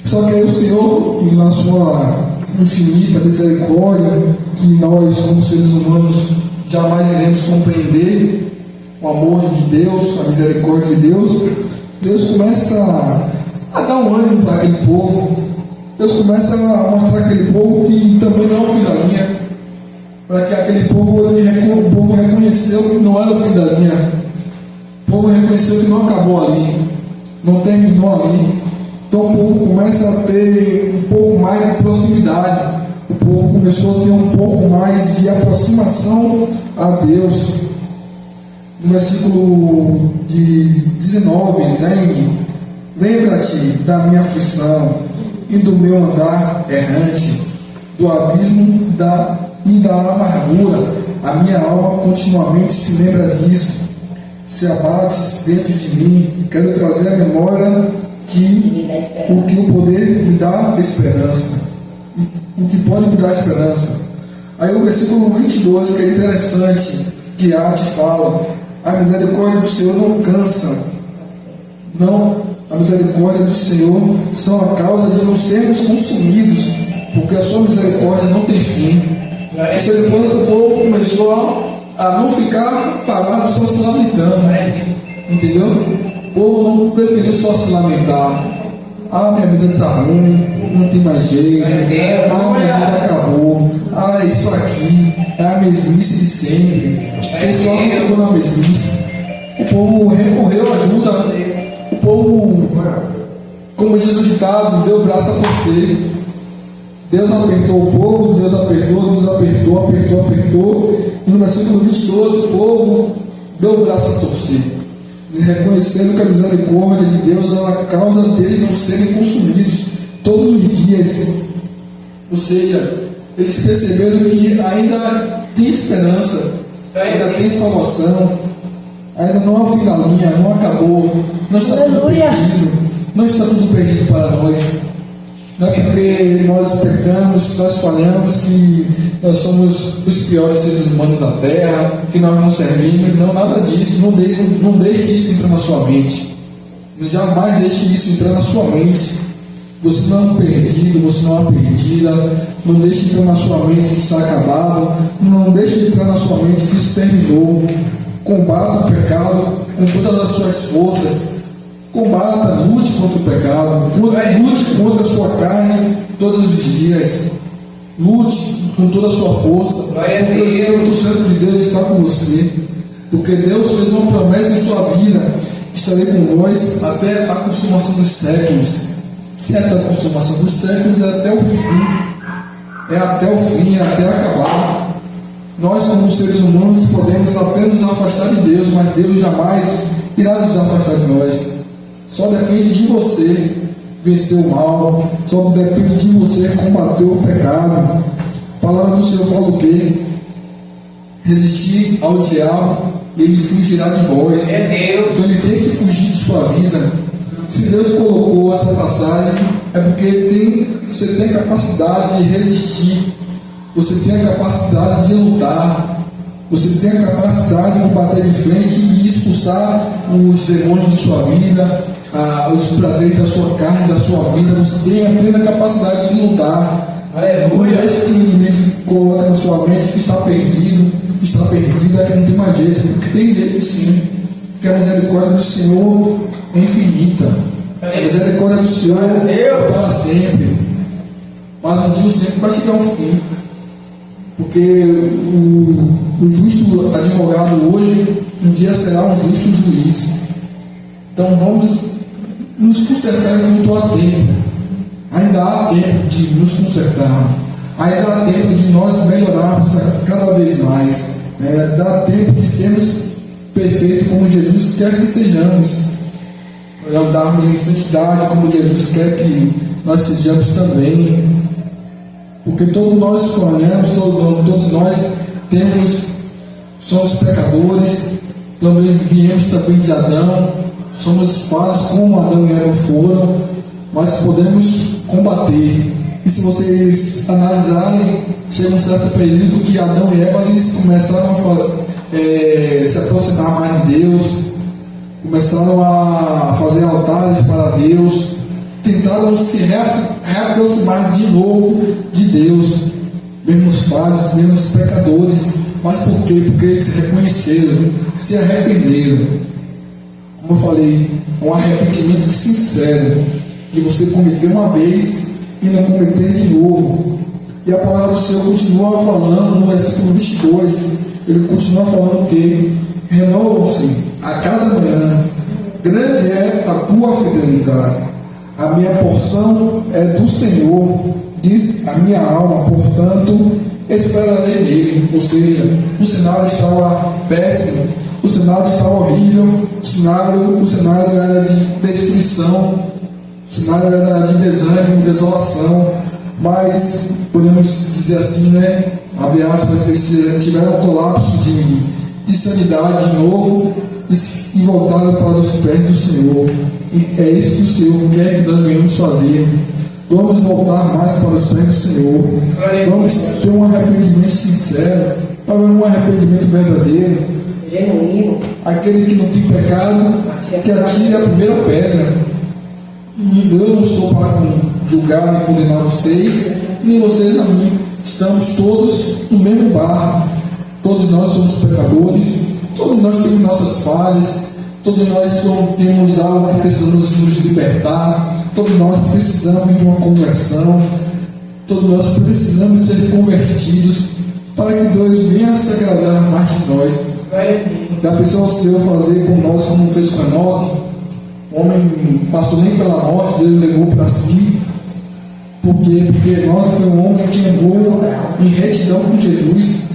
[SPEAKER 1] Só que aí o Senhor, na sua infinita misericórdia, que nós como seres humanos jamais iremos compreender, o amor de Deus, a misericórdia de Deus, Deus começa a dar um ânimo para aquele povo. Deus começa a mostrar aquele povo que também não é o fim da linha, para que aquele povo, o povo reconheceu que não era o fim da linha, o povo reconheceu que não acabou ali, não terminou ali. Então o povo começa a ter um pouco mais de proximidade, o povo começou a ter um pouco mais de aproximação a Deus. No versículo de 19, lembra-te da minha aflição e do meu andar errante, do abismo e da amargura. A minha alma continuamente se lembra disso. Se abates dentro de mim, quero trazer à memória o que o poder me dá esperança. O que pode me dar esperança. Aí o versículo 22, que é interessante, que Arte fala: a misericórdia do Senhor não cansa. Não, a misericórdia do Senhor são a causa de não sermos consumidos, porque a sua misericórdia não tem fim. Isso depois o povo começou a não ficar parado só se lamentando. Entendeu? O povo não preferiu só se lamentar. Minha vida está ruim, não tem mais jeito. Minha vida acabou. Isso aqui é a mesmice de sempre. O pessoal não ficou na mesmice. O povo recorreu à ajuda. O povo, como diz o ditado, deu o braço a torcer. Deus apertou o povo, Deus apertou. E no versículo 22, o povo deu o braço a torcer, reconhecendo que a misericórdia de Deus é a causa deles não serem consumidos todos os dias. Ou seja, eles perceberam que ainda tem esperança, ainda tem salvação, ainda não é o fim da linha, não acabou, não está tudo perdido, não está tudo perdido para nós. Não é porque nós pecamos, nós falhamos, que nós somos os piores seres humanos da terra, que nós não servimos. Não, nada disso. Não deixe isso entrar na sua mente. Jamais deixe isso entrar na sua mente. Você não é um perdido, você não é uma perdida. Não deixe entrar na sua mente que está acabado. Não deixe entrar na sua mente que isso terminou. Combata o pecado com todas as suas forças. Combata, lute contra o pecado, lute contra a sua carne todos os dias, lute com toda a sua força, porque o Espírito Santo de Deus está com você, porque Deus fez uma promessa em sua vida: estarei com vós até a consumação dos séculos. Se é até a consumação dos séculos, é até o fim, é até acabar. Nós, como seres humanos, podemos até nos afastar de Deus, mas Deus jamais irá nos afastar de nós. Só depende de você vencer o mal, só depende de você combater o pecado. A palavra do Senhor fala o quê? Resistir ao diabo e ele fugirá de vós. Então ele tem que fugir de sua vida. Se Deus colocou essa passagem, é porque você tem a capacidade de resistir, você tem a capacidade de lutar, você tem a capacidade de bater de frente e expulsar expulsar os demônios de sua vida, os prazeres da sua carne, da sua vida. Você tem a plena capacidade de lutar.
[SPEAKER 2] Aleluia.
[SPEAKER 1] Não deixe que o inimigo coloque na sua mente que está perdido, que está perdida, que não tem mais jeito. Porque tem jeito sim. Porque a misericórdia do Senhor é infinita. A misericórdia do Senhor é para sempre. Mas um dia o Senhor vai chegar ao fim. Porque o justo advogado hoje, um dia será um justo juiz. Então vamos nos consertar enquanto há tempo. Ainda há tempo de nos consertarmos. Ainda há tempo de nós melhorarmos cada vez mais. Dá tempo de sermos perfeitos como Jesus quer que sejamos. Andarmos em santidade como Jesus quer que nós sejamos também. Porque todos nós falhamos, todos nós somos pecadores, também viemos também de Adão, somos falhos como Adão e Eva foram, mas podemos combater. E se vocês analisarem, chega um certo período que Adão e Eva eles começaram a se aproximar mais de Deus, começaram a fazer altares para Deus, tentaram se reaproximar de novo de Deus, mesmo falhos, mesmo pecadores. Mas por quê? Porque eles se reconheceram, se arrependeram. Como eu falei, um arrependimento sincero, de você cometer uma vez e não cometer de novo. E a palavra do Senhor continua falando no versículo 22, ele continua falando que renovam-se a cada manhã, grande é a tua fidelidade. A minha porção é do Senhor, diz a minha alma, portanto, esperarei nele. Ou seja, o cenário estava péssimo, o cenário estava horrível, o cenário era de destruição, o cenário era de desânimo, desolação, mas podemos dizer assim, abre aspas, eles tiveram um colapso de sanidade de novo e voltaram para os pés do Senhor. E é isso que o Senhor quer que nós venhamos fazer. Vamos voltar mais para os pés do Senhor. Vamos ter um arrependimento sincero, um arrependimento verdadeiro.
[SPEAKER 2] Genuíno.
[SPEAKER 1] Aquele que não tem pecado, que atire a primeira pedra. Eu não estou para julgar nem condenar vocês, nem vocês a mim. Estamos todos no mesmo barco. Todos nós somos pecadores, todos nós temos nossas falhas, todos nós temos algo que precisamos nos libertar, todos nós precisamos de uma conversão, todos nós precisamos ser convertidos para que Deus venha se agradar mais de nós. Da pessoa o Senhor fazer com nós como fez com Enoque. O homem passou nem pela morte, Deus levou para si. Por quê? Porque Enoque foi um homem que andou em retidão com Jesus.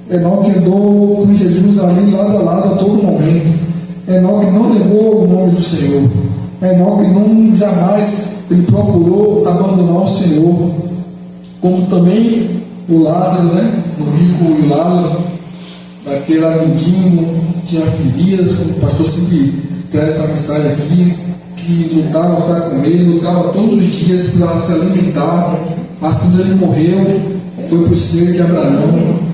[SPEAKER 1] Enoque andou com Jesus ali lado a lado a todo momento. Enoque não negou o nome do Senhor. Enoque não jamais ele procurou abandonar o Senhor. Como também o Lázaro, o rico e o Lázaro, daquele mendigo, tinha feridas, como o pastor sempre traz essa mensagem aqui, que lutava para comer, lutava todos os dias para se alimentar, mas quando ele morreu, foi para o seio de Abraão.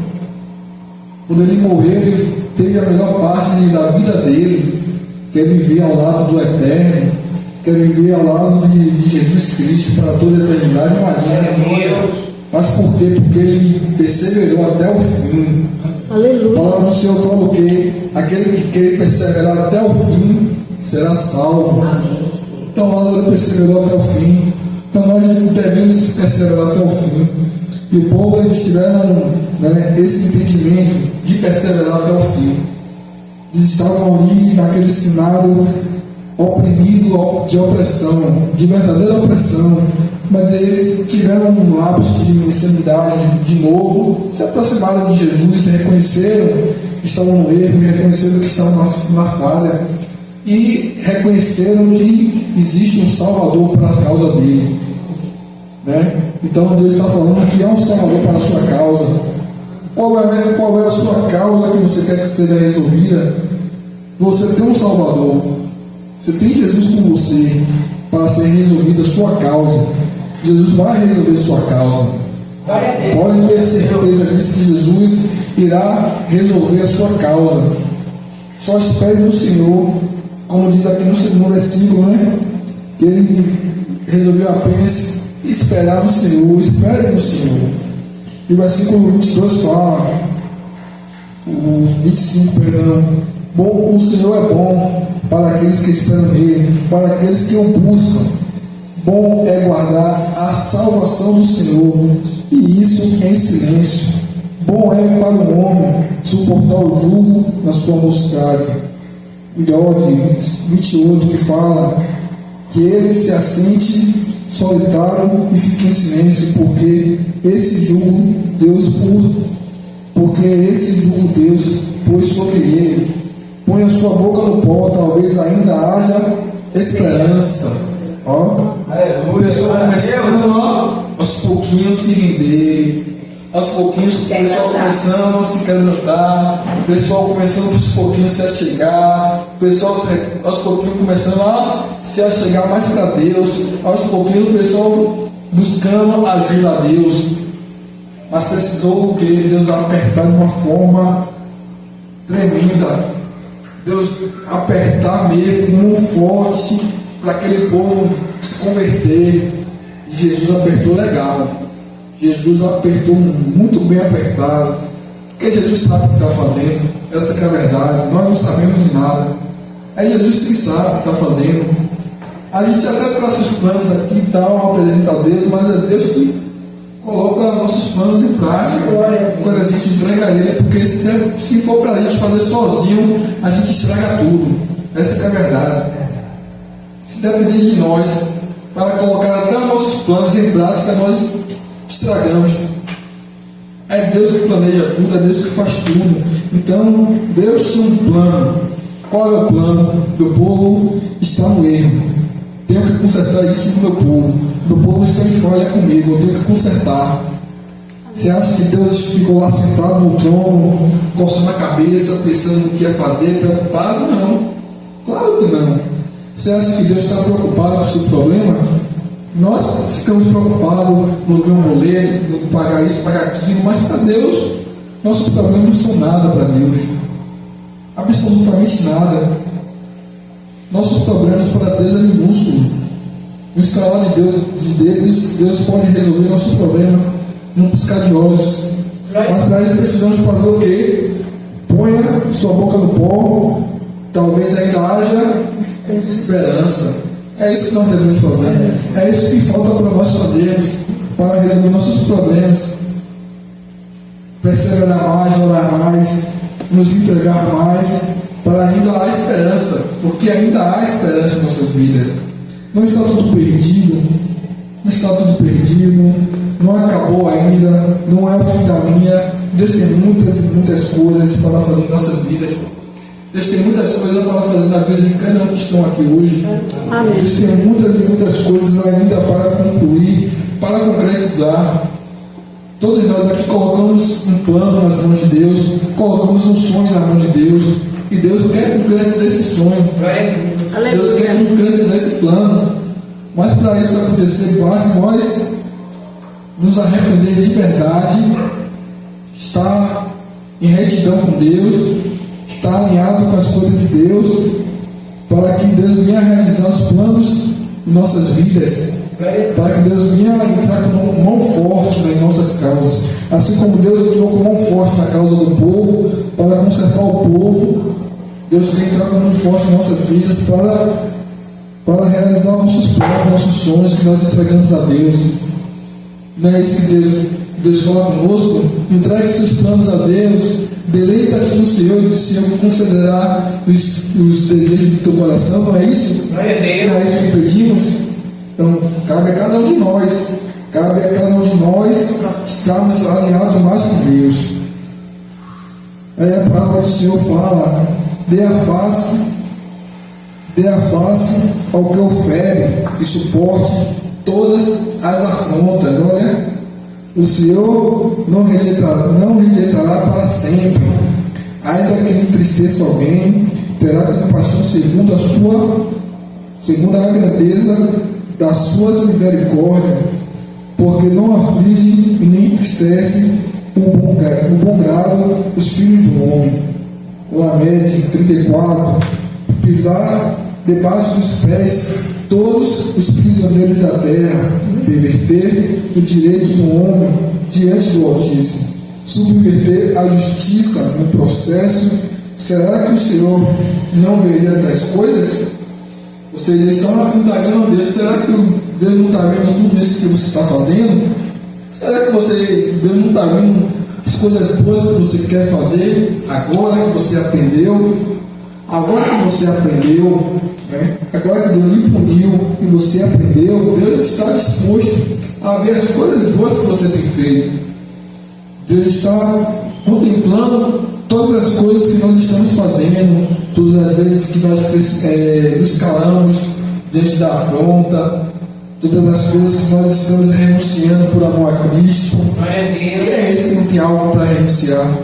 [SPEAKER 1] Quando ele morreu, ele teve a melhor parte da vida dele, que é viver ao lado do Eterno, que é viver ao lado de Jesus Cristo para toda a eternidade. Imagina. Mas por quê? Porque ele perseverou até o fim.
[SPEAKER 3] Aleluia.
[SPEAKER 1] A palavra do Senhor fala o quê? Aquele que quer perseverar até o fim será salvo. Então Lázaro perseverou até o fim. Então nós devemos perseverar até o fim. E o povo, eles tiveram esse entendimento de perseverar até o fim. Eles estavam ali naquele cenário oprimido de opressão, de verdadeira opressão. Mas eles tiveram um lapso de insanidade de novo, se aproximaram de Jesus, reconheceram que estavam no erro, reconheceram que estavam na falha e reconheceram que existe um Salvador para a causa dele. Então Deus está falando que há um Salvador para a sua causa. Qual é a sua causa que você quer que seja resolvida? Você tem um Salvador. Você tem Jesus com você para ser resolvida a sua causa. Jesus vai resolver sua causa. Pode ter certeza disso, que Jesus irá resolver a sua causa. Só espere no Senhor, como diz aqui no versículo, né? Que ele resolveu apenas esperar no Senhor, espere no Senhor. E o versículo 22 fala, o 25, perdão, bom, o Senhor é bom para aqueles que esperam nele, para aqueles que o buscam. Bom é guardar a salvação do Senhor, e isso em silêncio. Bom é para o homem suportar o jugo na sua moscade. O Iode 28 que fala que ele se assente solitário e fique em silêncio, porque esse jugo Deus pôs sobre ele. Põe a sua boca no pó, talvez ainda haja esperança. Ó, o pessoal começando aos pouquinhos se render, aos pouquinhos o pessoal começando a se candidatar, o pessoal começando aos pouquinhos se achegar, o pessoal aos pouquinhos começando a se achegar mais para Deus, aos pouquinhos o pessoal buscando ajuda a Deus. Mas precisou que Deus apertar de uma forma tremenda, Deus apertar mesmo, mão forte, para aquele povo se converter. E Jesus apertou legal, Jesus apertou muito bem apertado, porque Jesus sabe o que está fazendo. Essa que é a verdade, nós não sabemos de nada, é Jesus que sabe o que está fazendo. A gente até traça os planos aqui e tal, apresenta a Deus, mas é Deus que coloca nossos planos em prática quando a gente entrega a Ele, porque se for para a gente fazer sozinho, a gente estraga tudo. Essa que é a verdade. Se depender de nós para colocar até os nossos planos em prática, nós estragamos. É Deus que planeja tudo, é Deus que faz tudo. Então Deus tem um plano. Qual é o plano? Meu povo está no erro, tenho que consertar isso com o meu povo está em falha comigo, eu tenho que consertar. Você acha que Deus ficou lá sentado no trono, coçando a cabeça, pensando no que ia fazer, preocupado? Não, claro que não. Você acha que Deus está preocupado com o seu problema? Nós ficamos preocupados no ver um boleto, no pagar isso, pagar aquilo, mas para Deus, nossos problemas não são nada para Deus, absolutamente nada. Nossos problemas para Deus é minúsculo. No escalar de Deus pode resolver nosso problema num piscar de olhos. Mas para isso precisamos fazer o quê? Ponha sua boca no pó, talvez ainda haja esperança. É isso que nós devemos fazer. É isso que falta para nós fazermos para resolver nossos problemas. Perseverar mais, orar mais, nos entregar mais, para ainda há esperança, porque ainda há esperança em nossas vidas. Não está tudo perdido, não está tudo perdido, não acabou ainda, não é o fim da linha. Deus tem muitas e muitas coisas para fazer em nossas vidas. Deus tem muitas coisas para fazer na vida de cada um que estão aqui hoje. Amém. Deus tem muitas e muitas coisas ainda para concluir, para concretizar. Todos nós aqui colocamos um plano nas mãos de Deus, colocamos um sonho na mão de Deus, e Deus quer concretizar esse sonho. Deus quer concretizar esse plano. Mas para isso acontecer, basta nós nos arrepender de verdade, estar em retidão com Deus, estar alinhado com as coisas de Deus, para que Deus venha realizar os planos em nossas vidas, para que Deus venha entrar com mão forte em nossas causas, assim como Deus entrou com mão forte na causa do povo, para consertar o povo. Deus quer entrar com mão forte em nossas vidas para realizar nossos planos, nossos sonhos que nós entregamos a Deus. Não é isso que Deus fala conosco? Entregue seus planos a Deus, deleita-te no Senhor, e o Senhor concederá os desejos do teu coração. Não é isso? Não é isso que pedimos? Então, cabe a cada um de nós, estarmos alinhados mais com Deus. Aí a palavra do Senhor fala: dê a face ao que ofere e suporte todas as afrontas. Olha, o Senhor não rejeitará para sempre. Ainda que entristeça alguém, terá compaixão segundo a grandeza das suas misericórdias, porque não aflige e nem entristece o bom grado dos filhos do homem. Lamed 34, pisar debaixo dos pés todos os prisioneiros da terra, perverter o direito do homem diante do Altíssimo, subverter a justiça no processo. Será que o Senhor não veria tais coisas? Ou seja, eles estão indagando a Deus. Será que Deus não está vendo tudo isso que você está fazendo? Será que Deus não está vendo as coisas boas que você quer fazer agora que você aprendeu? Agora que você aprendeu, né? Agora que Deus lhe puniu e você aprendeu, Deus está disposto a ver as coisas boas que você tem feito. Deus está contemplando todas as coisas que nós estamos fazendo, todas as vezes que nós nos calamos diante da afronta, todas as coisas que nós estamos renunciando por amor a Cristo.
[SPEAKER 2] Glória a Deus.
[SPEAKER 1] Quem é esse que não tem algo para renunciar?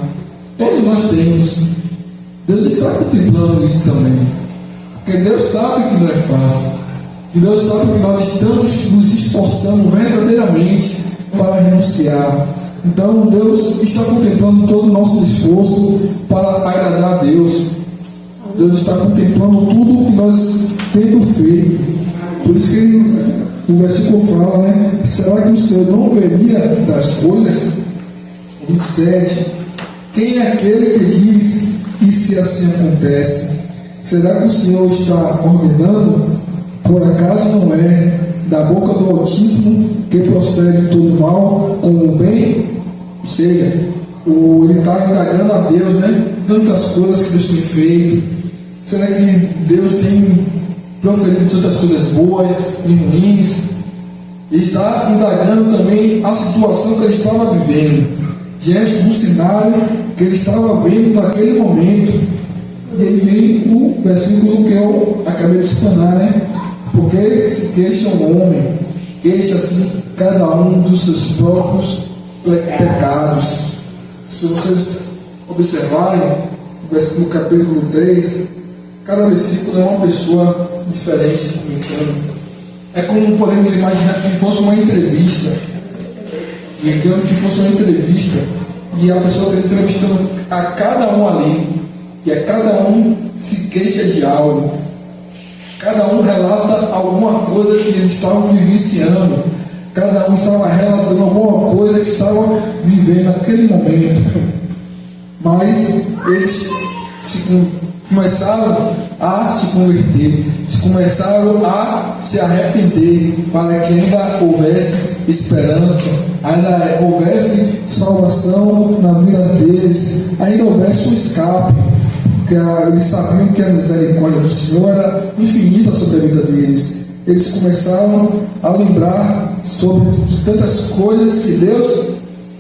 [SPEAKER 1] Todos nós temos. Deus está contemplando isso também. Porque Deus sabe que não é fácil. E Deus sabe que nós estamos nos esforçando verdadeiramente para renunciar. Então Deus está contemplando todo o nosso esforço para agradar a Deus. Deus está contemplando tudo o que nós temos feito. Por isso que o versículo fala, né? Será que o Senhor não veria das coisas? 27. Quem é aquele que diz, e se assim acontece? Será que o Senhor está ordenando? Por acaso não é da boca do Altíssimo que procede todo mal com o bem? Ou seja, ele está indagando a Deus, né? Tantas coisas que Deus tem feito. Será que Deus tem proferido tantas coisas boas e ruins? Ele está indagando também a situação que ele estava vivendo, diante do cenário que ele estava vendo naquele momento. E aí vem o versículo que eu acabei de explanar, né? Porque se queixa o homem, queixa-se cada um dos seus próprios pecados. Se vocês observarem no capítulo 3, cada versículo é uma pessoa diferente comentando. É como podemos imaginar que fosse uma entrevista. Digamos que fosse uma entrevista e a pessoa está entrevistando a cada um ali, e a cada um se queixa de algo, cada um relata alguma coisa que eles estavam vivenciando, cada um estava relatando alguma coisa que estava vivendo naquele momento. Mas eles começaram a se converter, começaram a se arrepender, para que ainda houvesse esperança, ainda houvesse salvação na vida deles, ainda houvesse um escape, porque eles sabiam que a misericórdia do Senhor era infinita sobre a vida deles. Eles começaram a lembrar sobre tantas coisas que Deus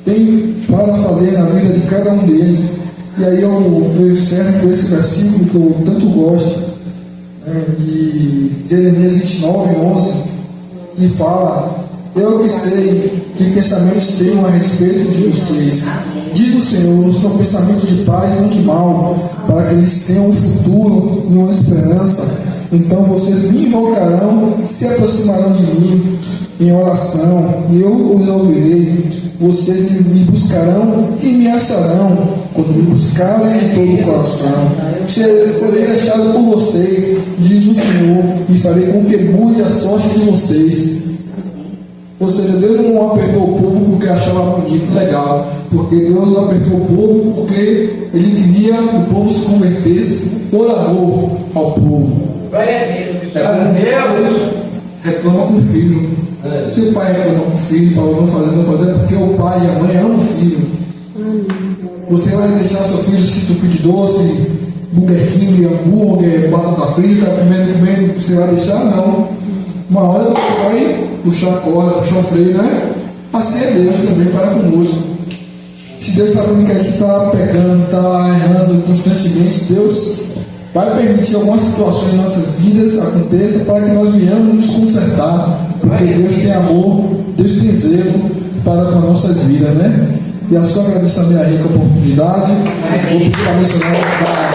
[SPEAKER 1] tem para fazer na vida de cada um deles. E aí eu encerro com esse versículo que eu tanto gosto, né, de Jeremias 29:11, que fala: eu que sei que pensamentos tenho a respeito de vocês, diz o Senhor, são pensamentos de paz e não de mal, para que eles tenham um futuro e uma esperança. Então vocês me invocarão, se aproximarão de mim em oração, e eu os ouvirei. Vocês me buscarão e me acharão, quando me buscarem de todo o coração. Serei achado por vocês, diz o Senhor, e farei com que mude a sorte de vocês. Ou seja, Deus não apertou o povo porque achava bonito, legal, porque Deus apertou o povo porque Ele queria que o povo se convertesse por amor ao povo.
[SPEAKER 2] Glória a Deus.
[SPEAKER 1] É como o pai reclama com o filho. Se o pai reclama com o filho, para não fazer, é porque o pai e a mãe amam o filho. Você vai deixar seu filho se entupir de doce, Burger King, hambúrguer, batata frita, comendo, você vai deixar? Não. Uma hora você vai puxar a corda, puxar o freio, né? Assim é Deus também para conosco. Se Deus está vendo que a gente está pecando, está errando constantemente, Deus vai permitir algumas situações em nossas vidas aconteçam para que nós venhamos nos consertar, porque Deus tem amor, Deus tem zelo para com as nossas vidas, né? E a sua agradeço também a rica oportunidade. Vou pedir para a missionária para